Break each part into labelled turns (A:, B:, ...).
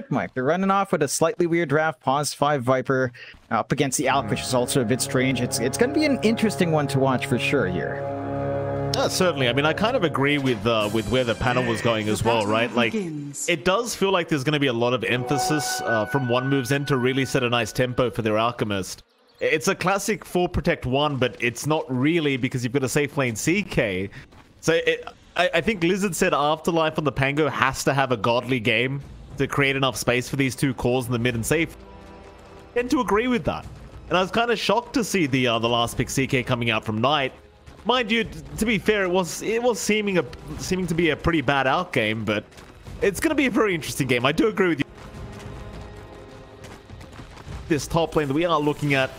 A: Mike, they're running off with a slightly weird draft. Pause 5 Viper up against the Alch, which is also a bit strange. It's going to be an interesting one to watch for sure here.
B: Certainly. I mean, I kind of agree with where the panel was going as well, right? Like, it does feel like there's going to be a lot of emphasis from One Move's end to really set a nice tempo for their Alchemist. It's a classic 4 protect 1, but it's not really because you've got a safe lane CK. So I think Lizard said Afterlife on the Pango has to have a godly game to create enough space for these two cores in the mid and safe. I tend to agree with that. And I was kind of shocked to see the last pick CK coming out from Knight. Mind you, to be fair, it was seeming to be a pretty bad out game, but it's going to be a very interesting game. I do agree with you. This top lane that we are looking at,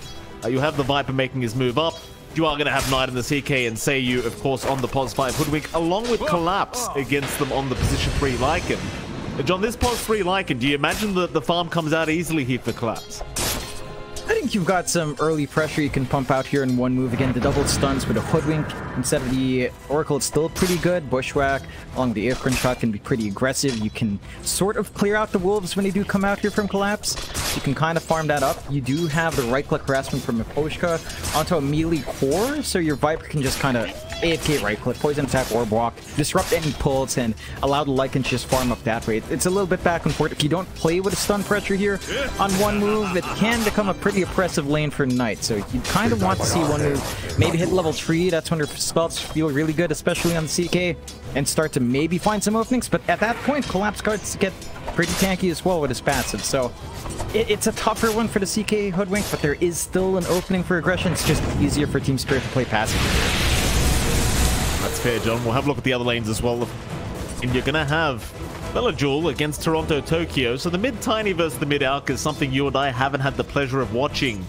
B: you have the Viper making his move up. You are going to have Knight in the CK and Seiyu, of course, on the pos 5 Hoodwink, along with Collapse against them on the position 3 Lycan. John, this pos 3 Lycan, do you imagine that the farm comes out easily here for Collapse?
A: I think you've got some early pressure you can pump out here in One Move. Again, the double stuns with a Hoodwink instead of the Oracle. It's still pretty good. Bushwhack along with the Apron shot can be pretty aggressive. You can sort of clear out the wolves when they do come out here from Collapse. You can kind of farm that up. You do have the right-click harassment from Miposhka onto a melee core, so your Viper can just kind of AFK right-click, poison attack, orb walk, disrupt any pulls, and allow the Lycan to just farm up that way. It's a little bit back and forth. If you don't play with a stun pressure here on One Move, it can become a pretty oppressive lane for Knight. So you kind of want to see One Move maybe hit level 3. That's when their spells feel really good, especially on the CK, and start to maybe find some openings. But at that point, Collapse cards get pretty tanky as well with his passive. So it's a tougher one for the CK Hoodwink, but there is still an opening for aggression. It's just easier for TSpirit to play passive.
B: That's fair, John. We'll have a look at the other lanes as well. And you're going to have Belajul against Toronto Tokyo. So the mid-Tiny versus the mid-Alk is something you and I haven't had the pleasure of watching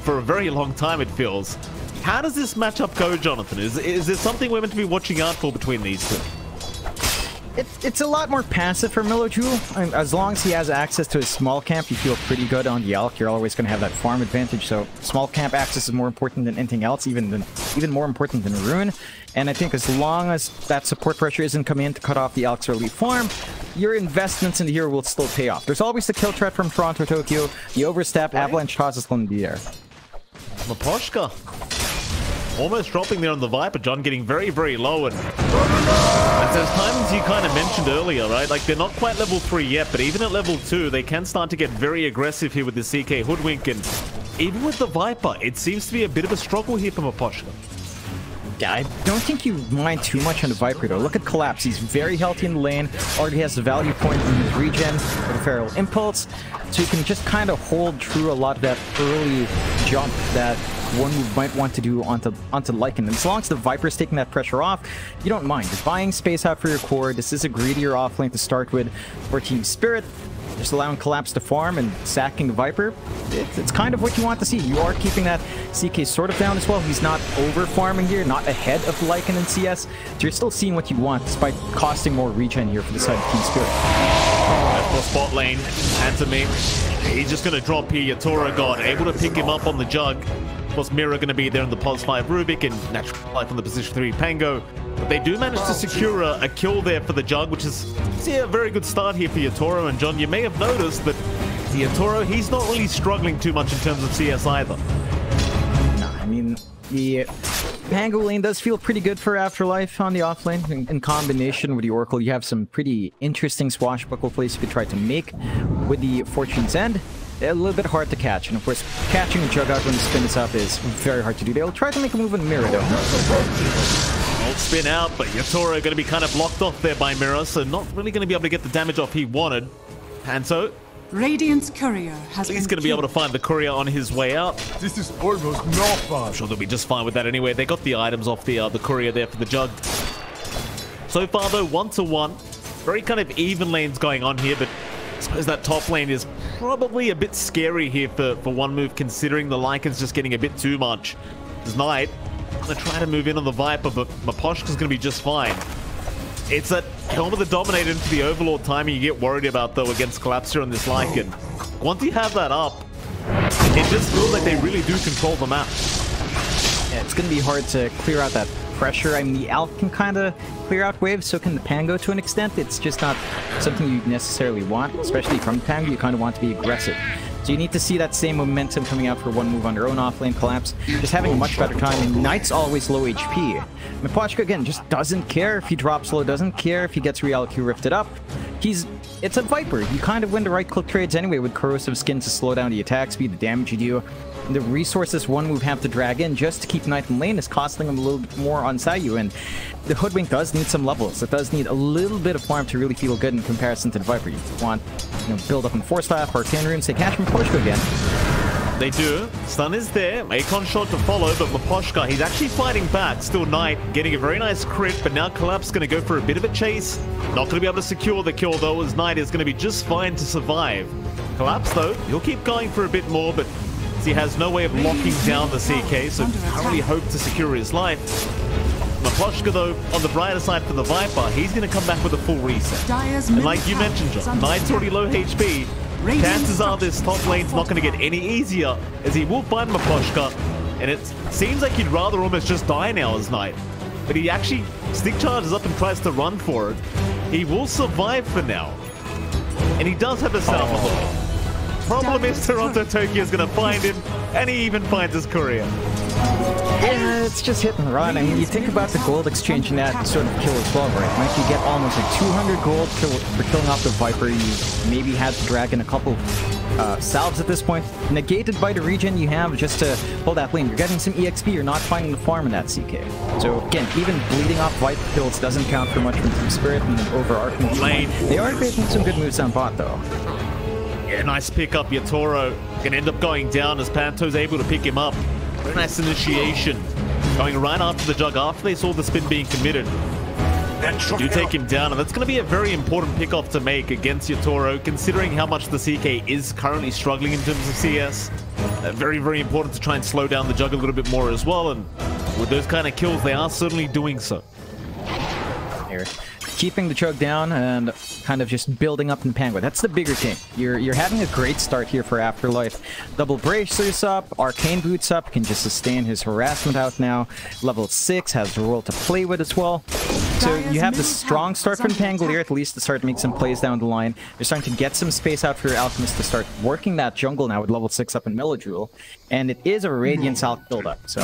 B: for a very long time, it feels. How does this matchup go, Jonathan? Is there something we're meant to be watching out for between these two?
A: It's a lot more passive for Melojul. I mean, as long as he has access to his small camp, you feel pretty good on the Alk. You're always going to have that farm advantage. So small camp access is more important than anything else, even more important than Rune. And I think as long as that support pressure isn't coming in to cut off the Alk's early farm, your investments in the hero will still pay off. There's always the kill threat from Toronto Tokyo. The overstep, Avalanche toss is going to be there.
B: Miposhka almost dropping there on the Viper, John, getting very, very low. And there's times you kind of mentioned earlier, right? Like, they're not quite level 3 yet, but even at level 2, they can start to get very aggressive here with the CK Hoodwink. And even with the Viper, it seems to be a bit of a struggle here for Miposhka.
A: Yeah, I don't think you mind too much on the Viper, though. Look at Collapse. He's very healthy in the lane. Already has the value point in his regen with a Feral Impulse. So you can just kind of hold true a lot of that early jump that One Move might want to do onto Lycan. And as long as the Viper's taking that pressure off, you don't mind. You're buying space out for your core. This is a greedier offlane to start with for TSpirit. Just allowing Collapse to farm and sacking the Viper. It's kind of what you want to see. You are keeping that CK sort of down as well. He's not over-farming here, not ahead of Lycan and CS. So you're still seeing what you want, despite costing more regen here for the side of TSpirit.
B: For spot lane, Antony, he's just going to drop here. Yatoro God, able to pick him up on the Jug. Of course, Mirror going to be there in the pos 5 Rubik and Natural Life on the position 3 Pango. But they do manage to secure a kill there for the Jug, which is a very good start here for Yatoro. And John, you may have noticed that Yatoro, he's not really struggling too much in terms of CS either.
A: No, I mean, the Pango lane does feel pretty good for Afterlife on the offlane. In combination with the Oracle, you have some pretty interesting swashbuckle plays you could try to make with the Fortune's End. A little bit hard to catch, and of course, catching a Jug out when you spin this up is very hard to do. They'll try to make a move on Mirror, though.
B: Won't spin out, but Yatoro going to be kind of blocked off there by Mirror, so not really going to be able to get the damage off he wanted. And so,
C: Radiant's courier has
B: he's going to be able to find the courier on his way out.
D: This is almost not fun.
B: I'm sure they'll be just fine with that anyway. They got the items off the courier there for the Jug. So far, though, 1-1. Very kind of even lanes going on here, but I suppose that top lane is probably a bit scary here for One Move, considering the Lycan's just getting a bit too much. This Knight going to try to move in on the Viper, but Miposhka's going to be just fine. It's that Helm of the Dominator into the Overlord timing you get worried about, though, against Collapse here on this Lycan. Once you have that up, it just feels like they really do control the map.
A: Yeah, it's going to be hard to clear out that pressure. I mean, the Alch can kind of clear out waves, so can the Pango to an extent. It's just not something you necessarily want, especially from the Pango. You kind of want to be aggressive. So you need to see that same momentum coming out for one move on your own offlane collapse. Just having a much better time, and Knight's always low HP. Miposhka, again, just doesn't care if he drops low, doesn't care if he gets Reality Rifted up. It's a Viper. You kind of win the right-click trades anyway with Corrosive Skin to slow down the attack speed, the damage you do. The resources one move have to drag in just to keep Knight in lane is costing him a little bit more on Sayu, and the Hoodwink does need some levels. It does need a little bit of farm to really feel good in comparison to the Viper. You want, build up in Force Staff, Arcane Runes, say catch Miposhka again.
B: They do. Stun is there. Akon shot to follow, but Miposhka, he's actually fighting back. Still Knight getting a very nice crit, but now Collapse going to go for a bit of a chase. Not going to be able to secure the kill, though, as Knight is going to be just fine to survive. Collapse, though, he'll keep going for a bit more, but he has no way of locking down the CK, so can't really hope to secure his life. Miposhka, though, on the brighter side for the Viper, he's going to come back with a full reset. And like you mentioned, John, Knight's already low HP. Chances are this top lane's not going to get any easier, as he will find Miposhka, and it seems like he'd rather almost just die now as Knight. But he actually stick charges up and tries to run for it. He will survive for now, and he does have a setup on the way. Problem is Toronto Tokyo is going to find him, and he even finds his courier.
A: Yeah, it's just hit and run. I mean, you think about the gold exchange in that sort of kill as well, right? Like, you get almost like 200 gold for killing off the Viper. You maybe had to drag in a couple salves at this point. Negated by the regen you have just to hold that lane. You're getting some EXP. You're not finding the farm in that CK. So again, even bleeding off Viper kills doesn't count for much from TSpirit and overarching lane. They are creating some good moves on bot, though.
B: Yeah, nice pick up. Yatoro can end up going down as Panto's able to pick him up. Very nice initiation. Going right after the Jug after they saw the spin being committed. Do take him down, and that's going to be a very important pick-off to make against Yatoro, considering how much the CK is currently struggling in terms of CS. Very, very important to try and slow down the Jug a little bit more as well, and with those kind of kills, they are certainly doing so.
A: Here. Keeping the Chug down and kind of just building up in Pango. That's the bigger thing. You're having a great start here for Afterlife. Double Bracers up, Arcane Boots up, can just sustain his harassment out now. Level 6 has the role to play with as well. So you have the strong start from Pangolier, at least to start to make some plays down the line. You're starting to get some space out for your Alchemist to start working that jungle now with level 6 up in Melodjewel. And it is a Radiance Alch build-up. So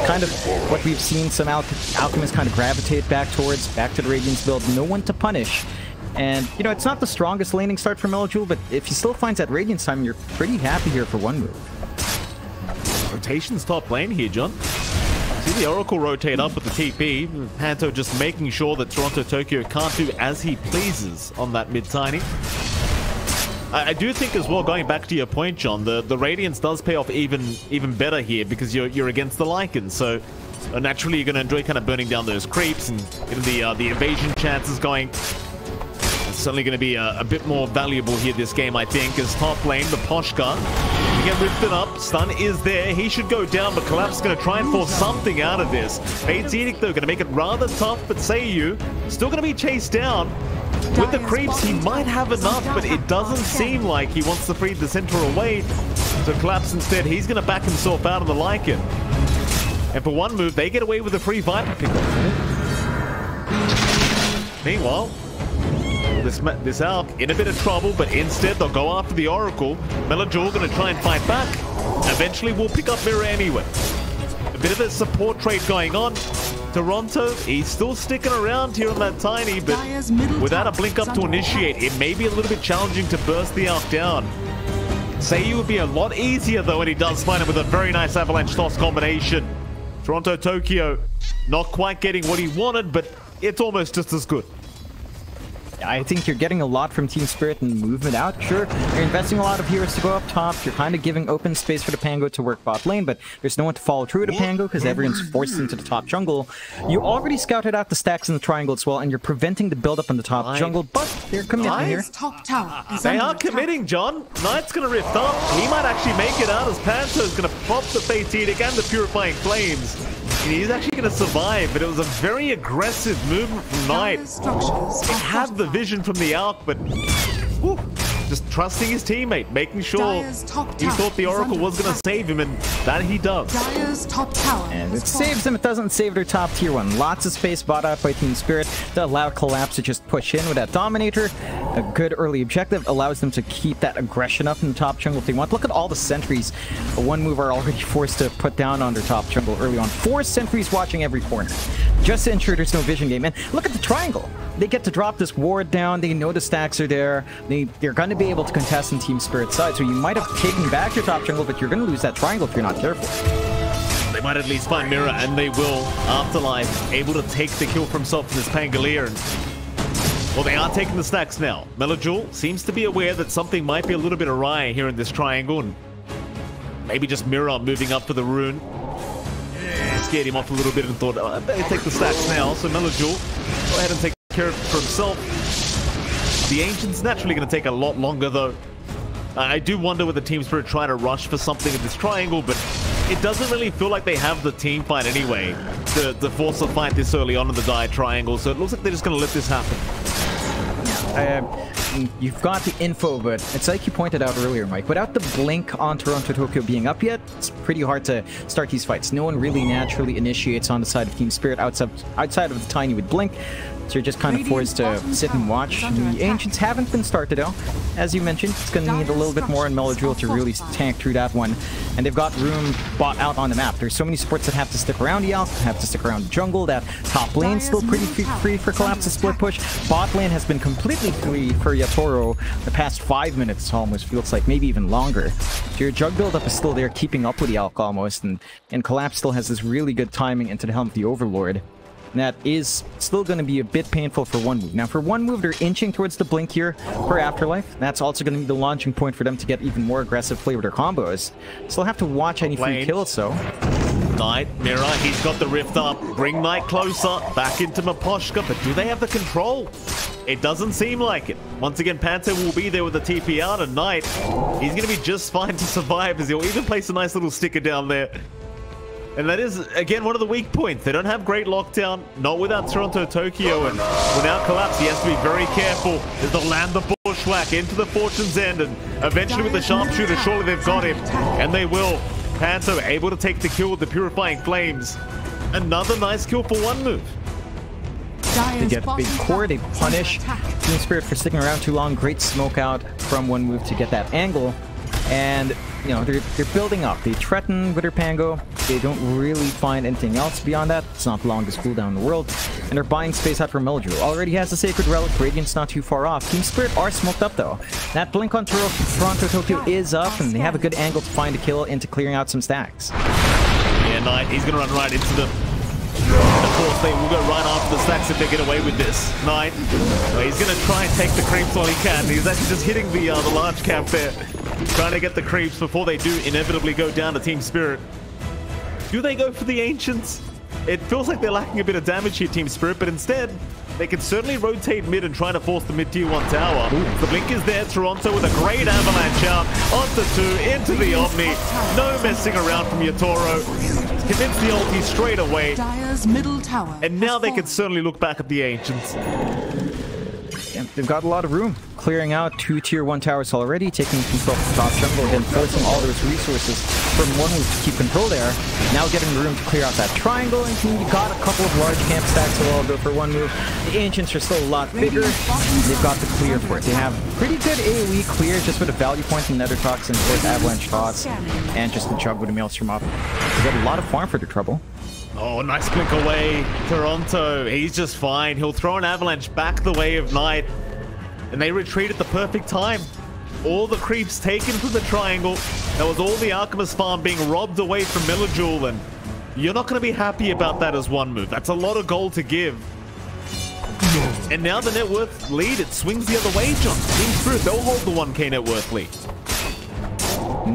A: kind of what we've seen some Alchemists kind of gravitate back to the Radiance build. No one to punish. And, it's not the strongest laning start for Melodjewel, but if he still finds that Radiance time, you're pretty happy here for one move.
B: Rotation's top lane here, John. See the Oracle rotate up with the TP. Panto just making sure that Toronto Tokyo can't do as he pleases on that mid-tiny. I do think as well, going back to your point, John, the Radiance does pay off even better here because you're against the Lycan, so naturally you're going to enjoy kind of burning down those creeps and getting the evasion chances going. It's certainly going to be a bit more valuable here this game, I think, as top lane, the Miposhka get lifted up. Stun is there. He should go down, but Collapse is going to try and force something out of this. Fate's Edict, though, going to make it rather tough, but Sayu still going to be chased down. With the creeps, he might have enough, but it doesn't seem like he wants to free the center away. So Collapse instead, he's going to back himself out of the Lycan. And for one move, they get away with a free Viper pickup. Meanwhile, this Alch in a bit of trouble, but instead they'll go after the Oracle. Melodjewel going to try and fight back. Eventually we'll pick up Mirror anyway. A bit of a support trade going on. Toronto, he's still sticking around here on that tiny, but without a blink up to initiate, it may be a little bit challenging to burst the Alch down. Sayu would be a lot easier though, and he does find it with a very nice avalanche toss combination. Toronto Tokyo not quite getting what he wanted, but it's almost just as good.
A: I think you're getting a lot from TSpirit and movement out. Sure, you're investing a lot of heroes to go up top. You're kind of giving open space for the Pango to work bot lane, but there's no one to follow through to Pango because everyone's forced into the top jungle. You already scouted out the stacks in the triangle as well, and you're preventing the build-up in the top jungle, but they're committing here.
B: They are committing, John. Knight's going to rift up. He might actually make it out as Panto's going to pop the Fate's Edict and the Purifying Flames. And he's actually going to survive, but it was a very aggressive movement from Knight. It had the vision from the Alch, but whew, just trusting his teammate, making sure he thought the Oracle was going to save him, and that he does.
C: Dire's top tower
A: And it saves them. It doesn't save their top tier one. Lots of space bought out by TSpirit to allow Collapse to just push in with that Dominator. A good early objective allows them to keep that aggression up in the top jungle if they want. Look at all the sentries one move are already forced to put down on their top jungle early on. 4 sentries watching every corner just to ensure there's no vision game. And look at the triangle. They get to drop this ward down. They know the stacks are there. They're going to be able to contest in TSpirit's side. So you might have taken back your top jungle, but you're going to lose that triangle if you're not careful.
B: They might at least find Mirror, and they will. Afterlife able to take the kill for himself in this Pangolier. And, well, they are taking the stacks now. Melojul seems to be aware that something might be a little bit awry here in this triangle. And maybe just Mirror moving up for the rune. Scared him off a little bit and thought, I better take the stacks now. So Melojul, go ahead and take care of it for himself. The Ancient's naturally going to take a lot longer, though. I do wonder whether TSpirit try to rush for something in this triangle, but it doesn't really feel like they have the team fight anyway to force a fight this early on in the Dire triangle, so it looks like they're just going to let this happen.
A: You've got the info, but it's like you pointed out earlier, Mike. Without the blink on Toronto Tokyo being up yet, it's pretty hard to start these fights. No one really naturally initiates on the side of TSpirit outside of the Tiny with blink. So you're just kind of forced to sit and watch. The Ancients haven't been started out. As you mentioned, it's going to need a little bit more in Melojul to really tank through that one. And they've got room bought out on the map. There's so many supports that have to stick around the Alp, have to stick around the jungle. That top lane still pretty free for Collapse to split push. Bot lane has been completely free for Yatoro the past 5 minutes, almost feels like, maybe even longer. So your jug buildup is still there, keeping up with the Alk almost. And Collapse still has this really good timing into the Helm of the Overlord. That is still going to be a bit painful for one move. Now, for one move, they're inching towards the blink here for Afterlife. That's also going to be the launching point for them to get even more aggressive play with their combos. Still have to watch any free kills, though.
B: Knight, Mirror, he's got the rift up. Bring Knight closer, back into Maposhka, but do they have the control? It doesn't seem like it. Once again, Panther will be there with the TP out, and Knight, he's going to be just fine to survive, as he'll even place a nice little sticker down there. And that is, again, one of the weak points. They don't have great lockdown, not without Toronto Tokyo, and without Collapse, he has to be very careful. They'll land the bushwhack into the Fortune's End, and eventually with the sharpshooter, surely they've got him. And they will. Panther able to take the kill with the Purifying Flames. Another nice kill for one move.
A: They get a big core, they punish TSpirit for sticking around too long. Great smoke out from one move to get that angle. And, you know, they're building up. They threaten with their Pango. They don't really find anything else beyond that. It's not the longest cooldown in the world. And they're buying space out for Melojul. Already has a Sacred Relic. Radiant's not too far off. TSpirit are smoked up, though. That blink on Toronto Tokyo is up, and they have a good angle to find a kill into clearing out some stacks.
B: Yeah, Knight, he's going to run right into them. Of course, they will go right after the stacks if they get away with this. Knight, he's going to try and take the creeps while he can. He's actually just hitting the large camp there. Trying to get the creeps before they do inevitably go down to TSpirit. Do they go for the Ancients? It feels like they're lacking a bit of damage here, TSpirit, but instead, they can certainly rotate mid and try to force the mid-tier 1 tower. The blink is there, Toronto with a great avalanche out, onto 2, into the Omni. No messing around from Yatoro. Commits the ulti straight away.
C: Dire's middle tower.
B: And now they can certainly look back at the Ancients.
A: Yeah, they've got a lot of room. Clearing out 2 tier 1 towers already, taking control of the top jungle, and forcing all those resources from one move to keep control there. Now getting room to clear out that triangle, and you got a couple of large camp stacks to all go for one move. The Ancients are still a lot bigger. They've got the clear for it. They have pretty good AoE clear, just with a value point in Nether Toxin, of course, Avalanche Toss, and just the Chug with a Maelstrom up. They got a lot of farm for their trouble.
B: Oh, nice blink away. Toronto, he's just fine. He'll throw an avalanche back the way of Knight. And they retreat at the perfect time. All the creeps taken from the triangle. That was all the Alchemist farm being robbed away from Melojul. And you're not going to be happy about that as one move. That's a lot of gold to give. And now the net worth lead, it swings the other way, John. TSpirit, they'll hold the 1k net worth lead.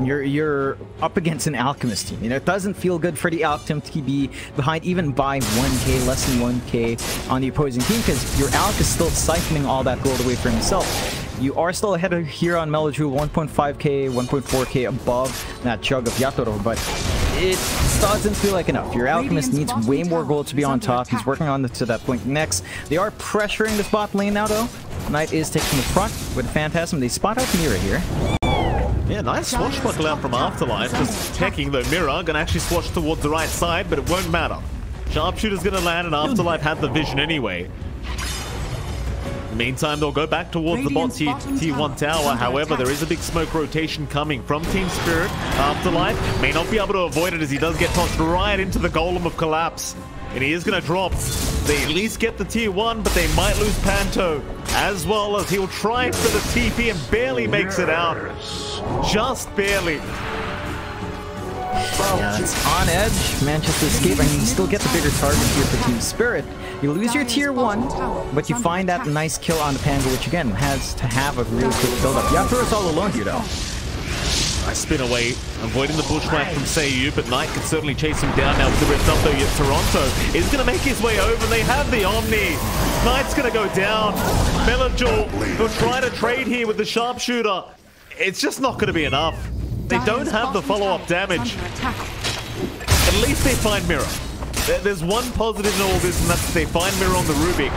A: You're up against an Alchemist team. You know, it doesn't feel good for the Alch team to be behind even by 1k, less than 1k on the opposing team, because your Alch is still siphoning all that gold away from himself. You are still ahead of here on Melojul, 1.5k, 1.4k above that Chug of Yatoro, but it doesn't feel like enough. Your Alchemist needs way more gold to be on top. He's working on to that blink next. They are pressuring this bot lane now, though. Knight is taking the front with Phantasm. They spot out Mira here.
B: Yeah, nice swashbuckle out from Afterlife. Just checking though, Mira gonna actually swash towards the right side, but it won't matter. Sharpshooter's gonna land, and Afterlife had the vision anyway. In the meantime, they'll go back towards the bot T1 tower. However, there is a big smoke rotation coming from TSpirit. Afterlife may not be able to avoid it as he does get tossed right into the Golem of Collapse. And he is going to drop. They at least get the T1, but they might lose Panto. As well as he'll try for the TP and barely makes it out. Just barely.
A: Yeah, that's on edge. Manchester escape. I mean, you still get the bigger target here for TSpirit. You lose your tier 1, but you find that nice kill on the Pango, which again has to have a really quick build-up. Yatoro's all alone here, though.
B: I spin away, avoiding the bushwhack from Seiyu, but Knight can certainly chase him down now with the rift up though. Yet Toronto is going to make his way over. They have the Omni. Knight's going to go down. Melajul will try to trade here with the sharpshooter. It's just not going to be enough. They don't have the follow-up damage. At least they find Mira. There's one positive in all this, and that's that they find Mira on the Rubik.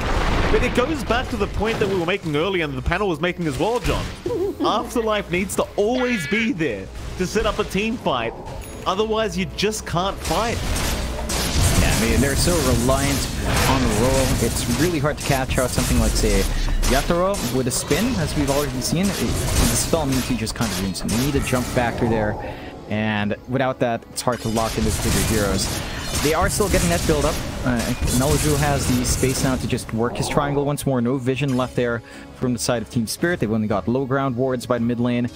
B: But it goes back to the point that we were making earlier and the panel was making as well, John. Afterlife needs to always be there to set up a team fight. Otherwise, you just can't fight.
A: Yeah, I mean, they're so reliant on the roll. It's really hard to catch out something like, say, Yatoro with a spin, as we've already seen. The spell means he just kind of ruins him. You need a jump factor there. And without that, it's hard to lock in those bigger heroes. They are still getting that build up. Melajul has the space now to just work his triangle once more. No vision left there from the side of TSpirit. They've only got low ground wards by the mid lane.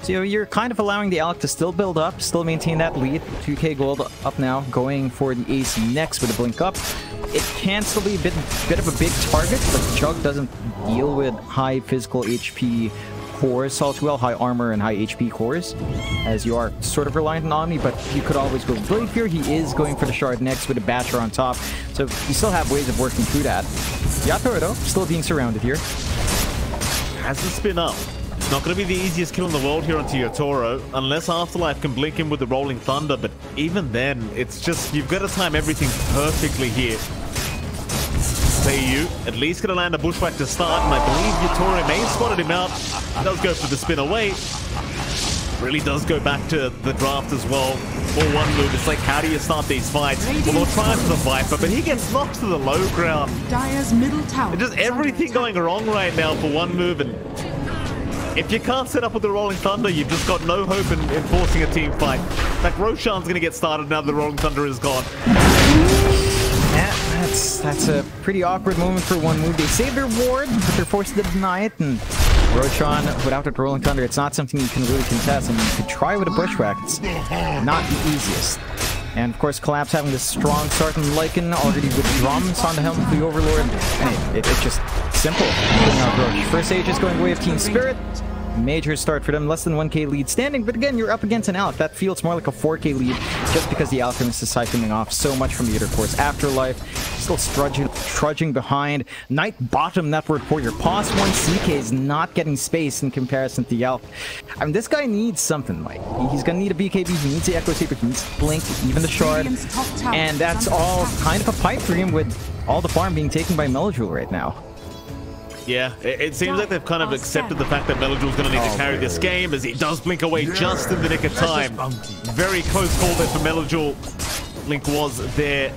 A: So you're kind of allowing the Alc to still build up, still maintain that lead. 2k gold up now, going for the ace next with a blink up. It can still be a bit of a big target, but Jug doesn't deal with high physical HP cores all too well, high armor and high HP cores, as you are sort of reliant on Omni, but you could always go Blade Fear. He is going for the shard next with a Basher on top, so you still have ways of working through that. Yatoro, though, still being surrounded here.
B: Has the spin up. It's not going to be the easiest kill in the world here onto Yatoro, unless Afterlife can blink him with the Rolling Thunder, but even then, it's just, you've got to time everything perfectly here. Seiyu at least gonna land a bushwhack to start, and I believe Yatoro may have spotted him out. Does go for the spin away. Really does go back to the draft as well. For one move, it's like, how do you start these fights? Well, they'll try for the Viper, but he gets knocked to the low ground.
C: Dire's middle tower.
B: Just everything going wrong right now for one move, and if you can't set up with the Rolling Thunder, you've just got no hope in forcing a team fight. In fact, Roshan's gonna get started now that the Rolling Thunder is gone.
A: Yeah, that's a pretty awkward moment for one move. They save their ward, but they're forced to deny it, and Roshan, without the Rolling Thunder, it's not something you can really contest. I mean, you could try with a bushwhack. It's not the easiest. And of course, Collapse having this strong start in Lycan, already with drums on the helm of the Overlord. And it's just simple. First Age is going away of TSpirit. Major start for them, less than 1k lead standing, but again, you're up against an Alc. That feels more like a 4k lead, just because the Alchemist is siphoning off so much from the other cores. Afterlife, still trudging behind. Knight bottom network warrior. Pos 1 CK is not getting space in comparison to the Alc. I mean, this guy needs something, like, he's gonna need a BKB, he needs the Echo Saber, he needs Blink, even the Shard, and that's all kind of a pipe for him with all the farm being taken by Melajul right now.
B: Yeah, it seems like they've kind of accepted the fact that Melajul's going to need to carry this game, as he does blink away just in the nick of time. Very close call there for Melajul. Blink was there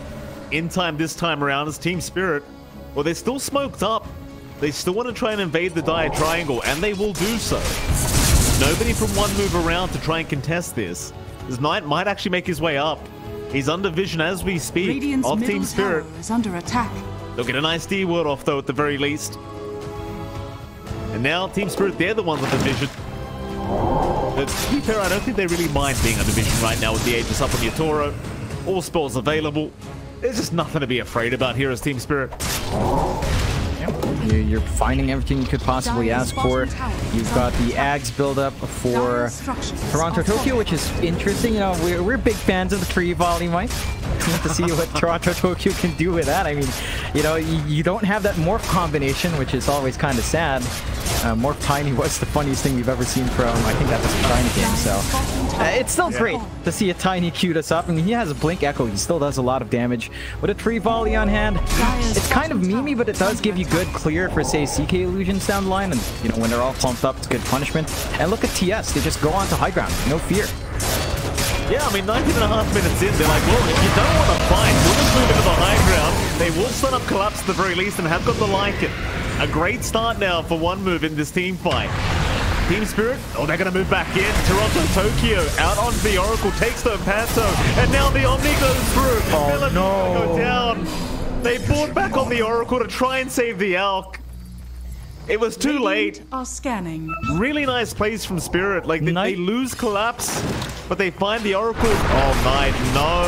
B: in time this time around as TSpirit. Well, they're still smoked up. They still want to try and invade the Dire Triangle, and they will do so. Nobody from one move around to try and contest this. This Knight might actually make his way up. He's under vision as we speak of TSpirit.
C: Is under attack.
B: They'll get a nice D word off, though, at the very least. And now TSpirit, they're the ones on the vision. But to be fair, I don't think they really mind being on the vision right now with the Aegis up on Yatoro. All spells available. There's just nothing to be afraid about here as TSpirit.
A: You're finding everything you could possibly ask for. You've got the Ags build up for Toronto Tokyo, which is interesting. You know, we're big fans of the tree volley, Mike. Keen to see what Toronto Tokyo can do with that. I mean, you know, you don't have that morph combination, which is always kind of sad. Morph Tiny was the funniest thing we've ever seen from, I think that was a Tiny game, so it's still great to see a Tiny cue us up. I mean, he has a Blink Echo, he still does a lot of damage. With a tree volley on hand, it's kind of memey, but it does give you good clear clear for, say, CK illusions down the line, and, you know, when they're all pumped up, it's good punishment. And look at TS, they just go on to high ground, no fear.
B: Yeah, I mean, 19.5 minutes in, they're like, well, if you don't want to fight, we'll just move into the high ground. They will set up collapse at the very least and have got to like it. A great start now for one move in this team fight. TSpirit, oh, they're going to move back in. Toronto Tokyo out onto the Oracle, takes the Panto, and now the Omni goes through.
A: Oh, no.
B: Go down. They bought back on the Oracle to try and save the Alch. It was too late.
C: Are scanning.
B: Really nice plays from Spirit. Like, they lose collapse, but they find the Oracle. Oh, Knight, no.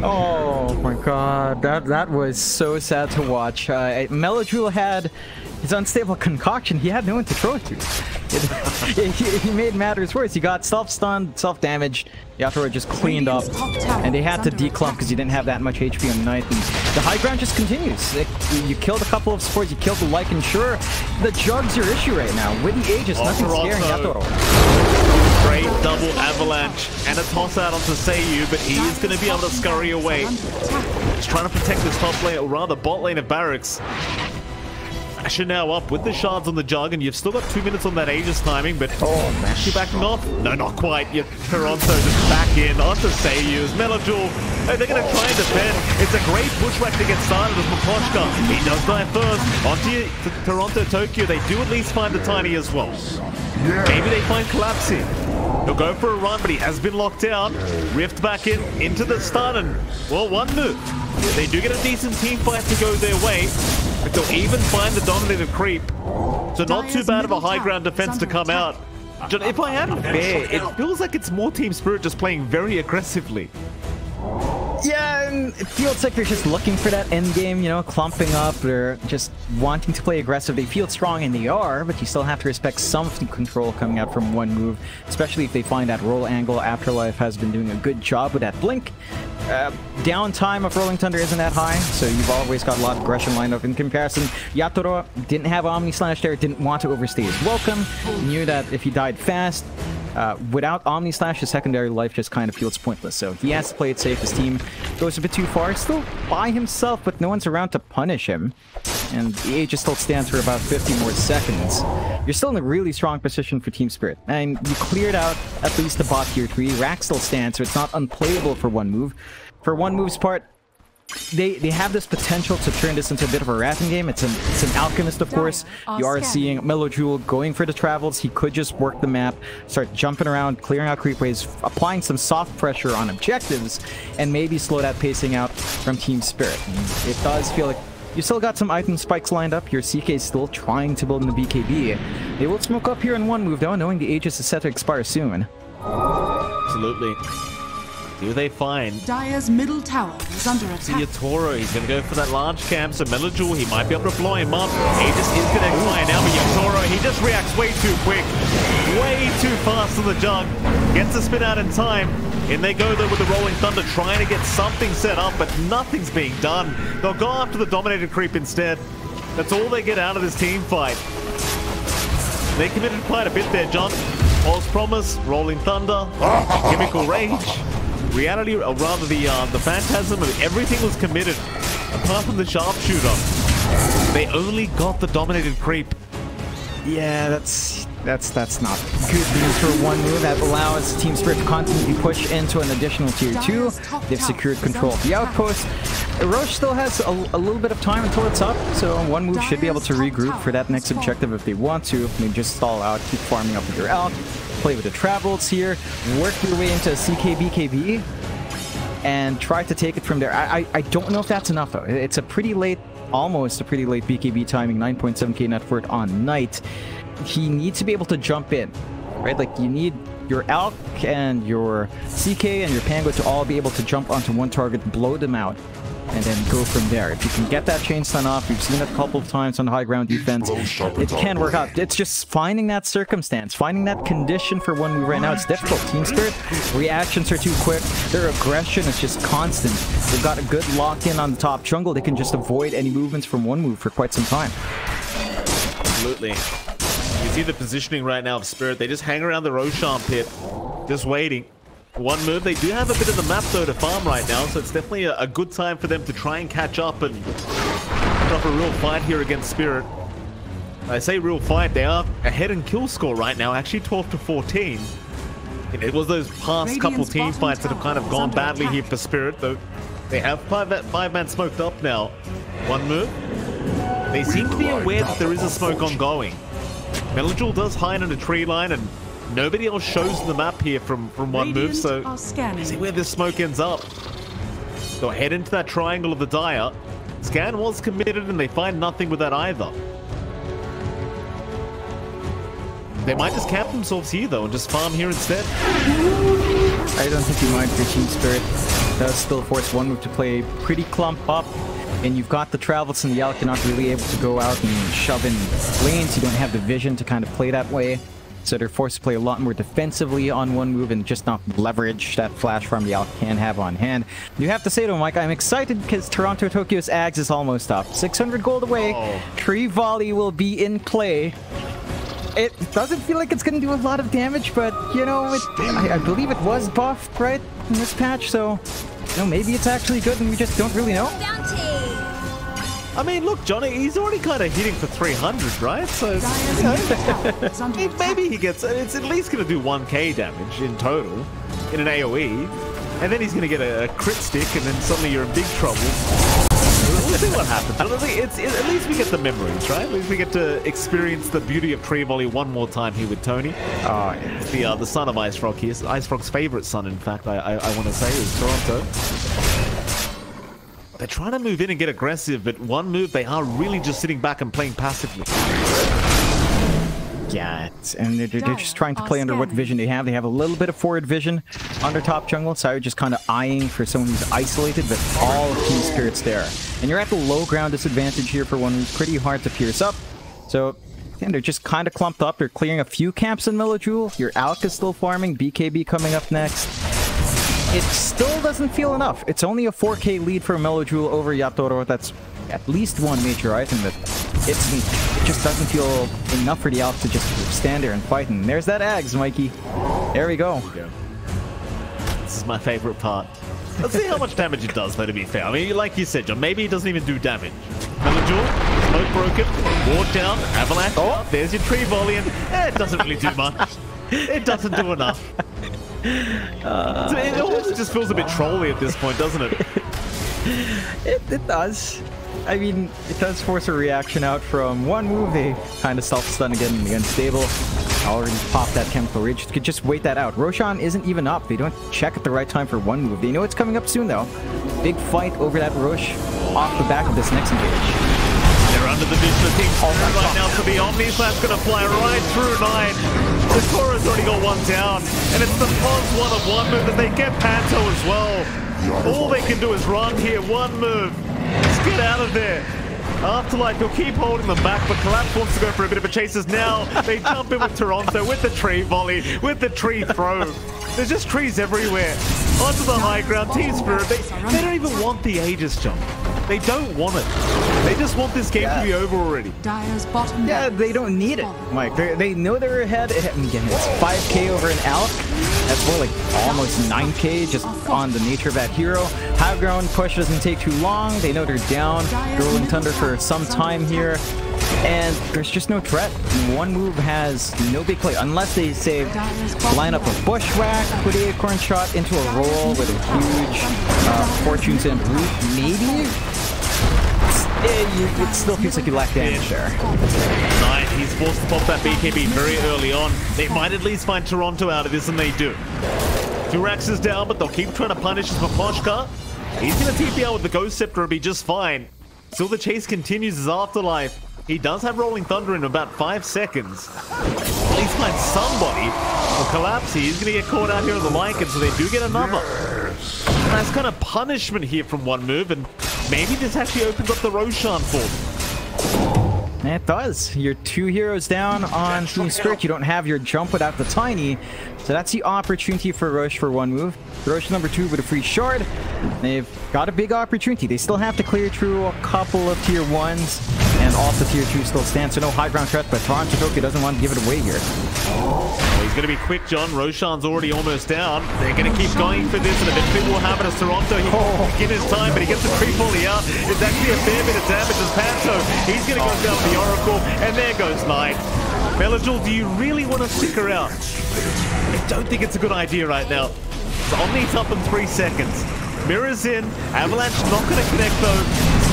A: Oh my god, that was so sad to watch. Melodrule had his unstable concoction. He had no one to throw it to. He made matters worse. He got self-stunned, self-damaged. Yatoro just cleaned up, and they had to declump because he didn't have that much HP on Knight. And the high ground just continues. You killed a couple of supports, you killed the Lycan. Sure, the Jug's your issue right now. With the Aegis, nothing's scaring Yatoro.
B: Great double avalanche and a toss out onto Seiyu, but he is going to be able to scurry away. Just trying to protect this top lane, or rather bot lane of Barracks. Asher now up with the shards on the Jug, and you've still got 2 minutes on that Aegis timing, but you backing off? No, not quite. Toronto just back in onto Seiyu's Melodrule. They're going to try and defend. It's a great pushback to get started as Makoshka. He does die first. Onto Toronto Tokyo. They do at least find the Tiny as well. Maybe they find Collapsing. He'll go for a run, but he has been locked down. Rift back in, into the stun, and, well, one move. They do get a decent team fight to go their way, but they'll even find the dominated creep. So not too bad of a high ground defense to come out. If I had to fair, it feels like it's more TSpirit just playing very aggressively.
A: Yeah, and it feels like they're just looking for that end game, you know, clumping up. They're just wanting to play aggressive. They feel strong, and they are, but you still have to respect some of the control coming out from one move, especially if they find that roll angle. Afterlife has been doing a good job with that blink. Downtime of Rolling Thunder isn't that high, so you've always got a lot of aggression lined up in comparison. Yatoro didn't have Omni Slash there, didn't want to overstay his welcome. He knew that if he died fast, without Omni Slash, his secondary life just kind of feels pointless. So he has to play it safe. His team goes a bit too far, still by himself, but no one's around to punish him. And the Aegis still stands for about 50 more seconds. You're still in a really strong position for TSpirit. And you cleared out at least the bot tier 3. Rack still stands, so it's not unplayable for one move. For one move's part, they have this potential to turn this into a bit of a wrapping game. It's an Alchemist, of course. You are seeing Melodrule going for the travels. He could just work the map, start jumping around, clearing out creepways, applying some soft pressure on objectives, and maybe slow that pacing out from TSpirit. It does feel like you still got some item spikes lined up. Your CK is still trying to build in the BKB. They will smoke up here in one move, though, knowing the Aegis is set to expire soon.
B: Absolutely. Do they find
C: Dire's middle tower is under attack.
B: Yatoro? He's going to go for that large camp, so Melodrule, he might be able to blow him up. Aegis is going to expire now, but Yatoro, he just reacts way too quick. Way too fast on the Jug. Gets the spin out in time. In they go, though, with the Rolling Thunder, trying to get something set up, but nothing's being done. They'll go after the dominated creep instead. That's all they get out of this team fight. They committed quite a bit there, John. False Promise, Rolling Thunder, Chemical Rage. Reality, or rather the Phantasm, everything was committed, apart from the Sharpshooter. They only got the dominated creep.
A: Yeah, that's not good news for one move. That allows TSpirit to constantly push into an additional tier 2. They've secured control of the outpost. Roche still has a little bit of time until it's up, so one move should be able to regroup for that next objective if they want to. They just stall out, keep farming up with your Alch, play with the travels here, work your way into a CK BKB, and try to take it from there. I don't know if that's enough, though. It's a pretty late, almost a pretty late BKB timing, 9.7k net worth on Knight. He needs to be able to jump in, right? Like, you need your Alch and your CK and your Pango to all be able to jump onto one target, blow them out, and then go from there. If you can get that chain stun off, we've seen it a couple of times on high ground defense, it can work out. It's just finding that circumstance, finding that condition for one move right now. It's difficult. TSpirit, reactions are too quick. Their aggression is just constant. They've got a good lock-in on the top jungle. They can just avoid any movements from one move for quite some time.
B: Absolutely. You see the positioning right now of Spirit. They just hang around the Roshan pit, just waiting. One move. They do have a bit of the map, though, to farm right now, so it's definitely a good time for them to try and catch up and put up a real fight here against Spirit. I say real fight, they are ahead in kill score right now, actually 12 to 14. It was those past couple team fights that have kind of gone badly here for Spirit, though they have five-man smoked up now. One move. They seem to be aware that there is a smoke ongoing. Melojul does hide in a tree line, and nobody else shows the map here from one move, so see where this smoke ends up. They'll head into that triangle of the Dire. Scan was committed, and they find nothing with that either. They might just camp themselves here, though, and just farm here instead.
A: I don't think you mind for TSpirit. Does still force one move to play pretty clump up. And you've got the Travels and the Alch not really able to go out and shove in lanes. You don't have the vision to kind of play that way. So they're forced to play a lot more defensively on one move and just not leverage that flash farm the Alch can have on hand. You have to say though, Mike, I'm excited because Toronto Tokyo's Ags is almost up. 600 gold away.
B: Oh.
A: Tree Volley will be in play. It doesn't feel like it's going to do a lot of damage, but, you know, I believe it was buffed, right, in this patch, so, you know, maybe it's actually good and we just don't really know.
B: I mean, look, Johnny, he's already kind of hitting for 300, right? So, you know, maybe he gets, it's at least going to do 1k damage in total in an AoE, and then he's going to get a crit stick, and then suddenly you're in big trouble. We'll see what happens. At least we get the memories, right? At least we get to experience the beauty of Tree Volley one more time here with Tony.
A: Oh, yeah.
B: The son of Ice Frog here. Ice Frog's favorite son, in fact, I want to say, is Toronto. They're trying to move in and get aggressive, but one move, they are really just sitting back and playing passively.
A: Yeah, and they're just trying to play under what vision they have. They have a little bit of forward vision under top jungle, so I was just kind of eyeing for someone who's isolated, but all TSpirit's there. And you're at the low ground disadvantage here for one who's pretty hard to pierce up. So, and they're just kind of clumped up. They're clearing a few camps in Melojul. Your Alch is still farming. BKB coming up next. It still doesn't feel enough. It's only a 4k lead for Melojul over Yatoro. That's at least one major item that it just doesn't feel enough for the Alch to just stand there and fight. And there's that Ags, Mikey. There we go.
B: This is my favorite part. Let's see how much damage it does, though, to be fair. I mean, like you said, John, maybe it doesn't even do damage. Melojul, smoke broken, walk down, avalanche. Oh, there's your Tree Volley, and it doesn't really do much. It doesn't do enough. It almost just feels a bit trolly at this point, doesn't it?
A: It does. I mean, it does force a reaction out from one move. They kind of self-stun again in the unstable. Already popped that chemical rage. Could just wait that out. Roshan isn't even up. They don't check at the right time for one move. They know it's coming up soon, though. Big fight over that Rosh off the back of this next engage.
B: They're under the vision of Team Spirit right now, so the Omnislap's going to fly right through 9. The Toro's already got one down, and it's the Pons one of one move that they get Panto as well. All they can do is run here, one move. Let's get out of there. Afterlife will keep holding them back, but Collapse wants to go for a bit of a chase as now they jump in with Toronto, with the Tree Volley, with the Tree Throw. There's just trees everywhere. Onto the high ground, TSpirit, they don't even want the Aegis jump. They don't want it. They just want this game to be over already.
A: Yeah, they don't need it, Mike. They know they're ahead. Again, it's 5k over an Alch. That's more like almost 9k just on the nature of that hero. High ground push doesn't take too long. They know they're down. Rolling Thunder for some time here. And there's just no threat. One move has no big play unless they say line up a bushwhack, put a acorn shot into a roll with a huge fortune sand root. Maybe it still feels like you lack damage there.
B: Nine, he's forced to pop that BKB very early on. They might at least find Toronto out of this, and they do. Durax is down, but they'll keep trying to punish his Maposhka. He's going to TP out with the Ghost Scepter and be just fine. Still, the chase continues as Afterlife. He does have Rolling Thunder in about 5 seconds. At least find somebody. Will Collapse. He's going to get caught out here on the Lycan, so they do get another. Nice kind of punishment here from one move, and maybe this actually opens up the Roshan for them.
A: It does. You're 2 heroes down on TSpirit. You don't have your jump without the Tiny. So that's the opportunity for Rosh for one move. Rosh number 2 with a free shard. They've got a big opportunity. They still have to clear through a couple of tier 1s. And also tier 2 still stands, so no high ground threat, but Tokyo doesn't want to give it away here.
B: Oh, he's going to be quick, John. Roshan's already almost down. They're going to keep going for this, and eventually will have it as Toronto. He can get his time, but he gets the creep volley out. It's actually a fair bit of damage as Panto. He's going to go down with the Oracle, and there goes Knight. Melajul, do you really want to stick her out? I don't think it's a good idea right now. So Omni's up in 3 seconds. Mirror's in. Avalanche not going to connect though.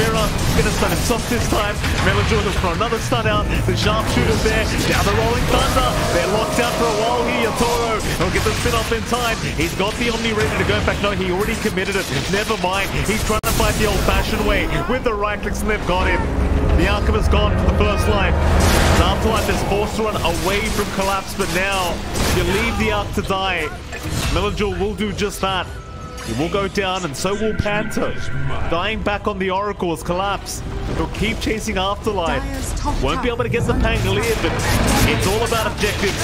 B: Mirror going to stun himself this time. Melajul looks for another stun out. The sharpshooter's there. Down the Rolling Thunder. They're locked out for a while here. Yatoro will get the spin off in time. He's got the Omni ready to go back. No, he already committed it. Never mind. He's trying to fight the old-fashioned way with the right clicks, and they've got him. The Alchemist gone for the first line. Afterlife is forced to run away from Collapse, but now you leave the Arc to die. Melajul will do just that. He will go down, and so will Panto. Dying back on the Oracle as Collapse. He'll keep chasing Afterlife. Won't be able to get the Pangolier, but it's all about objectives.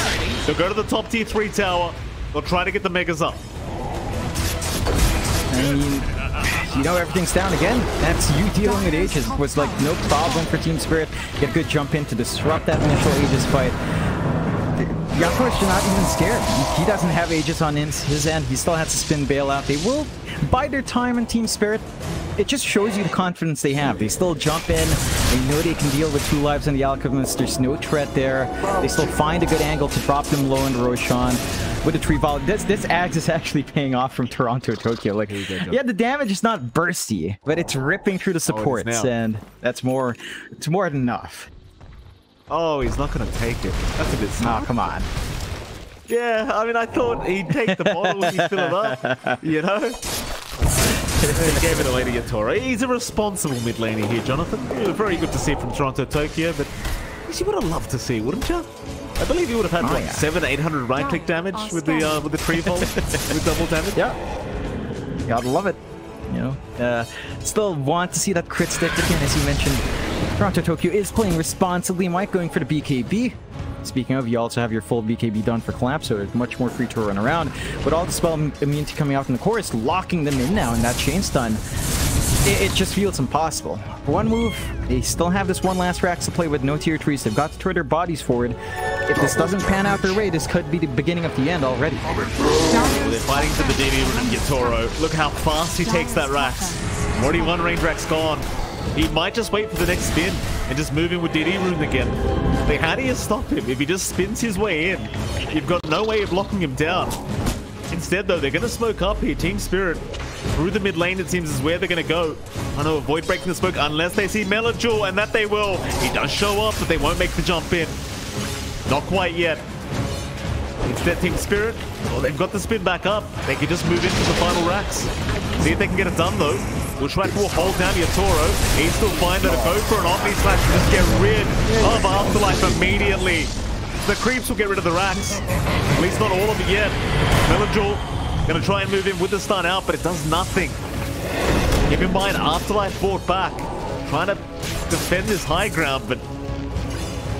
B: They'll go to the top tier 3 tower. They'll try to get the Megas up.
A: I mean, you know, everything's down again. That's you dealing with Aegis. It was like no problem for TSpirit. Get a good jump in to disrupt that initial Aegis fight. Yatoro's not even scared. He doesn't have Aegis on his end. He still has to spin bailout. They will bide their time in TSpirit. It just shows you the confidence they have. They still jump in. They know they can deal with 2 lives on the Alchemist. There's no threat there. They still find a good angle to drop them low into Roshan. With the tree volley. This Ags is actually paying off from Toronto Tokyo. Like, yeah, the damage is not bursty, but it's ripping through the supports, and that's more. It's more than enough.
B: Oh, he's not going to take it. That's a bit smart.
A: Oh, come on.
B: Yeah, I mean, I thought he'd take the bottle and he'd fill it up, you know? He gave it away to Yatoro. He's a responsible mid laner here, Jonathan. It was very good to see from Toronto Tokyo, but you would have loved to see, wouldn't you? I believe he would have had, what, 700-800 right-click damage with the tree vault, with double damage?
A: Yeah. Gotta love it. You know, still want to see that crit stick again, as you mentioned. Toronto Tokyo is playing responsibly. Mike going for the BKB. Speaking of, you also have your full BKB done for Collapse, so it's much more free to run around. With all the spell immunity coming out in the chorus, locking them in now, and that chain stun, it just feels impossible. One move, they still have this one last Rax to play with no tier 3s. They've got to throw their bodies forward. If this doesn't pan out their way, this could be the beginning of the end already.
B: Well, they're fighting for the DD and Yatoro. Look how fast he takes that Rax. Already one range Rax gone. He might just wait for the next spin and just move in with DD Rune again. Like, how do you stop him? If he just spins his way in, you've got no way of locking him down. Instead, though, they're going to smoke up here. TSpirit through the mid lane, it seems, is where they're going to go. I know, avoid breaking the smoke unless they see Melajul, and that they will. He does show up, but they won't make the jump in. Not quite yet. Instead, TSpirit, well, they've got the spin back up. They can just move into the final Rax. See if they can get it done, though. Bushwhack will hold down Yatoro. He's still fine though to go for an Omni Slash and just get rid of Afterlife immediately. The creeps will get rid of the Rax. At least not all of it yet. Melajul gonna try and move in with the stun out, but it does nothing. Keep in mind, Afterlife fought back, trying to defend this high ground, but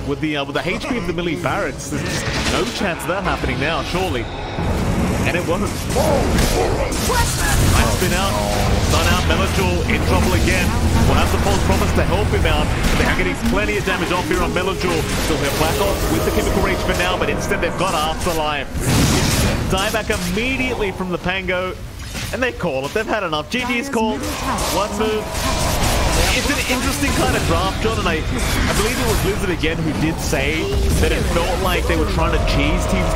B: with the HP of the melee barracks, there's just no chance of that happening now, surely. And it wasn't. Nice spin out. Stun out. Melajul in trouble again. We'll have the false promise to help him out. They are getting plenty of damage off here on Melajul. So we're back off with the chemical rage for now, but instead they've got Afterlife. Die back immediately from the Pango. And they call it. They've had enough. GG's call. One move. It's an interesting kind of draft, John, and I believe it was Blizzard again who did say that it felt like they were trying to cheese teams.